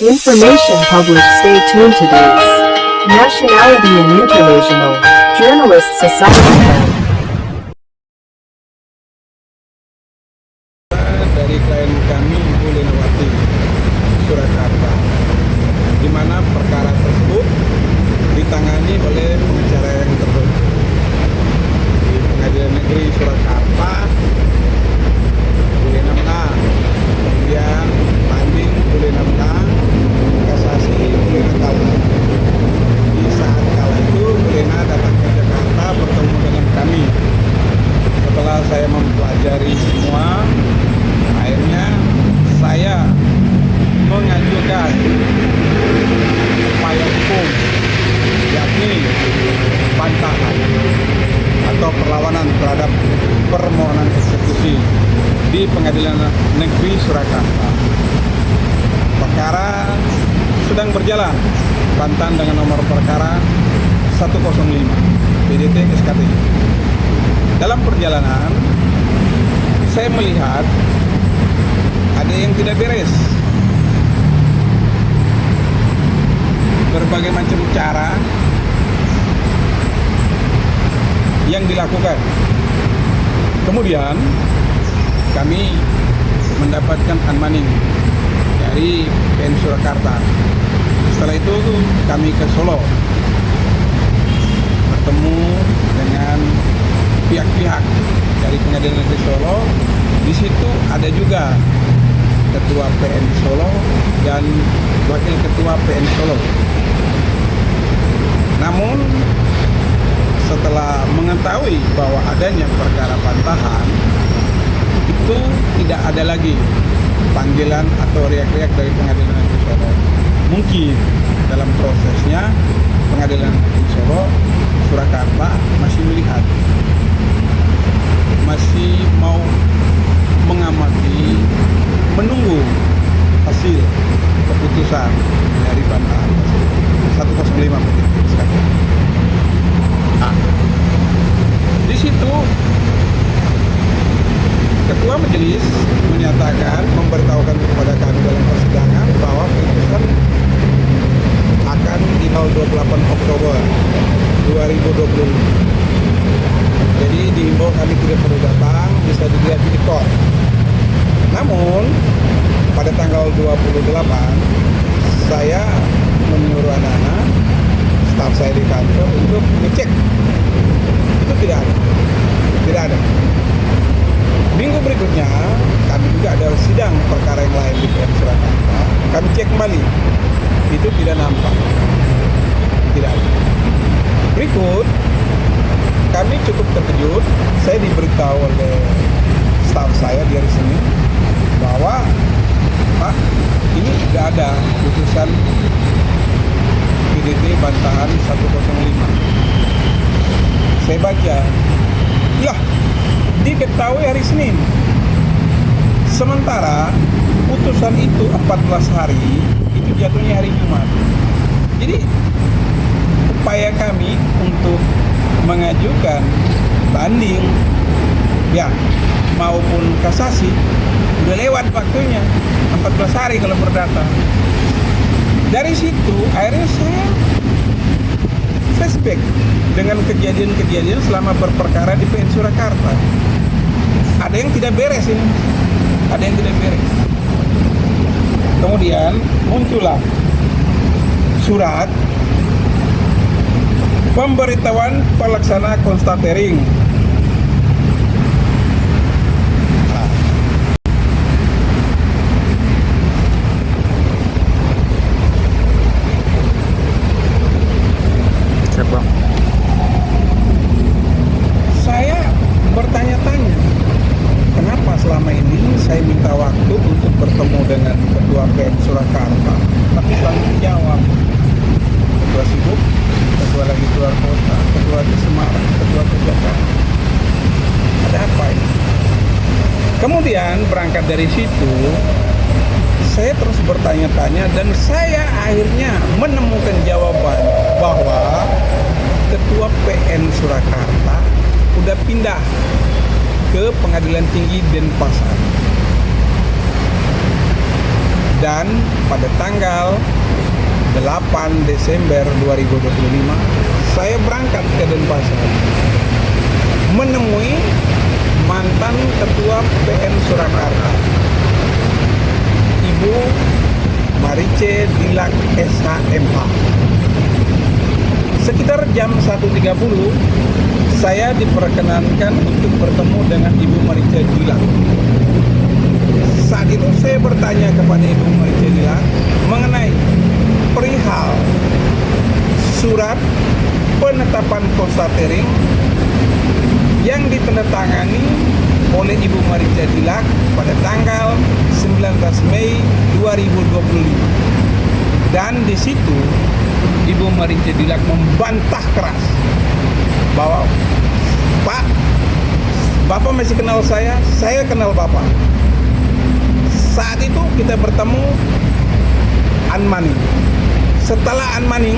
Information published. Stay tuned to these. Nationality and International Journalists Society. Dari klien kami Ibu Lenawati Surakarta, di mana perkara tersebut ditangani oleh pengacara yang tertentu di Pengadilan Negeri Surakarta, boleh 6 kemudian banding boleh 6 kasasi boleh 6 tahun. Di saat kala itu Lena datang ke Jakarta bertemu dengan kami. Setelah saya mempelajari semua, akhirnya saya mengajukan upaya hukum, yakni bantahan atau perlawanan terhadap permohonan eksekusi di Pengadilan Negeri Surakarta. Perkara sedang berjalan, bantahan dengan nomor perkara 105 PDT SKT. Dalam perjalanan saya melihat ada yang tidak beres. Berbagai macam cara yang dilakukan. Kemudian kami mendapatkan unmanning dari PN Surakarta. Setelah itu kami ke Solo, bertemu dengan pihak-pihak dari Pengadilan Negeri Solo. Di situ ada juga Ketua PN Solo dan Wakil Ketua PN Solo. Namun setelah mengetahui bahwa adanya perkara bantahan, itu tidak ada lagi panggilan atau riak-riak dari Pengadilan Negeri Solo. Mungkin dalam prosesnya Pengadilan Negeri Solo Surakarta masih melihat, masih mau mengamati, menunggu hasil keputusan dari bantahan 105 PDT. Di situ Ketua Majelis menyatakan, memberitahukan kepada kami dalam persidangan bahwa putusan akan di tanggal 28 Oktober 2020. Jadi diimbau kami tidak perlu datang, bisa dilihat di court. Namun pada tanggal 28 saya menyuruh anak-anak staf saya di kantor untuk ngecek. Itu tidak ada. Minggu berikutnya kami juga ada sidang perkara yang lain di PN Surakarta. Kami cek kembali, itu tidak nampak, tidak ada. Berikut kami cukup terkejut. Saya diberitahu oleh staf saya di hari Senin bahwa Pak, ini tidak ada putusan PDT bantahan 105. Saya baca, lah diketahui hari Senin. Sementara putusan itu 14 hari, itu jatuhnya hari Jumat. Jadi upaya kami untuk mengajukan banding ya maupun kasasi udah lewat waktunya, 14 hari kalau perdata. Dari situ akhirnya saya flashback dengan kejadian-kejadian selama berperkara di PN Surakarta. Ada yang tidak beres ini, ada yang tidak beres. Kemudian muncullah surat pemberitahuan pelaksana konstatering. Saya bertanya-tanya, kenapa selama ini saya minta waktu untuk bertemu dengan Ketua PN Surakarta, tapi selalu dijawab ketua sibuk, ketua lagi keluar kota, ketua di Semarang, ketua ke Jakarta. Ada apa ini? Kemudian berangkat dari situ, saya terus bertanya-tanya dan saya akhirnya menemukan jawaban bahwa Ketua PN Surakarta udah pindah ke Pengadilan Tinggi Denpasar. Dan pada tanggal 8 Desember 2025 saya berangkat ke Denpasar menemui mantan Ketua PN Surakarta, Ibu Marice Dilak SHMH. Sekitar jam 1.30 saya diperkenankan untuk bertemu dengan Ibu Marice Dilak. Saat itu saya bertanya kepada Ibu Marice Dilak mengenai perihal surat penetapan konstatering yang ditandatangani oleh Ibu Marice Dilak pada tanggal 19 Mei 2025. Dan di situ Ibu Marice Dilak membantah keras bahwa Pak, Bapak masih kenal saya kenal Bapak. Saat itu kita bertemu Anmaning. Setelah Anmaning,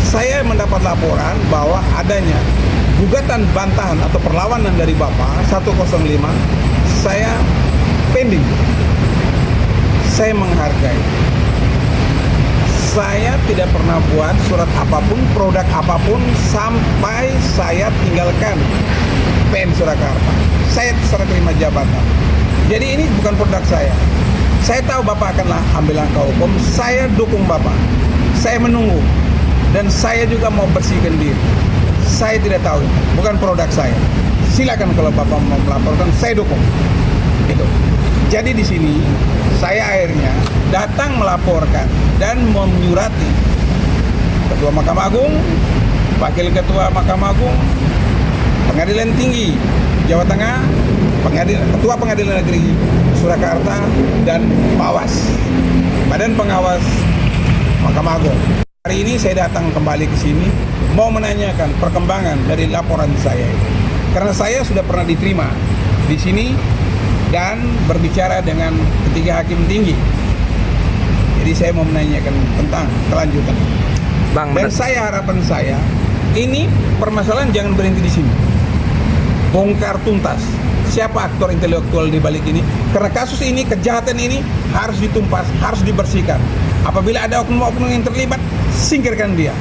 saya mendapat laporan bahwa adanya gugatan bantahan atau perlawanan dari Bapak 105. Saya pending. Saya menghargai. Saya tidak pernah buat surat apapun, produk apapun sampai saya tinggalkan PN Surakarta. Saya serah terima jabatan. Jadi ini bukan produk saya. Saya tahu Bapak akanlah ambil langkah hukum. Saya dukung Bapak. Saya menunggu. Dan saya juga mau bersihkan diri. Saya tidak tahu, bukan produk saya. Silakan kalau Bapak mau melaporkan, saya dukung. Itu. Jadi di sini saya akhirnya datang melaporkan dan menyurati Ketua Mahkamah Agung, Wakil Ketua Mahkamah Agung, Pengadilan Tinggi Jawa Tengah, Ketua Pengadilan Negeri Surakarta, dan Bawas, Badan Pengawas Mahkamah Agung. Hari ini saya datang kembali ke sini mau menanyakan perkembangan dari laporan saya itu. Karena saya sudah pernah diterima di sini dan berbicara dengan ketiga hakim tinggi. Jadi saya mau menanyakan tentang kelanjutan. Dan harapan saya, ini permasalahan jangan berhenti di sini. Bongkar tuntas siapa aktor intelektual di balik ini. Karena kasus ini, kejahatan ini harus ditumpas, harus dibersihkan. Apabila ada oknum-oknum yang terlibat, singkirkan dia.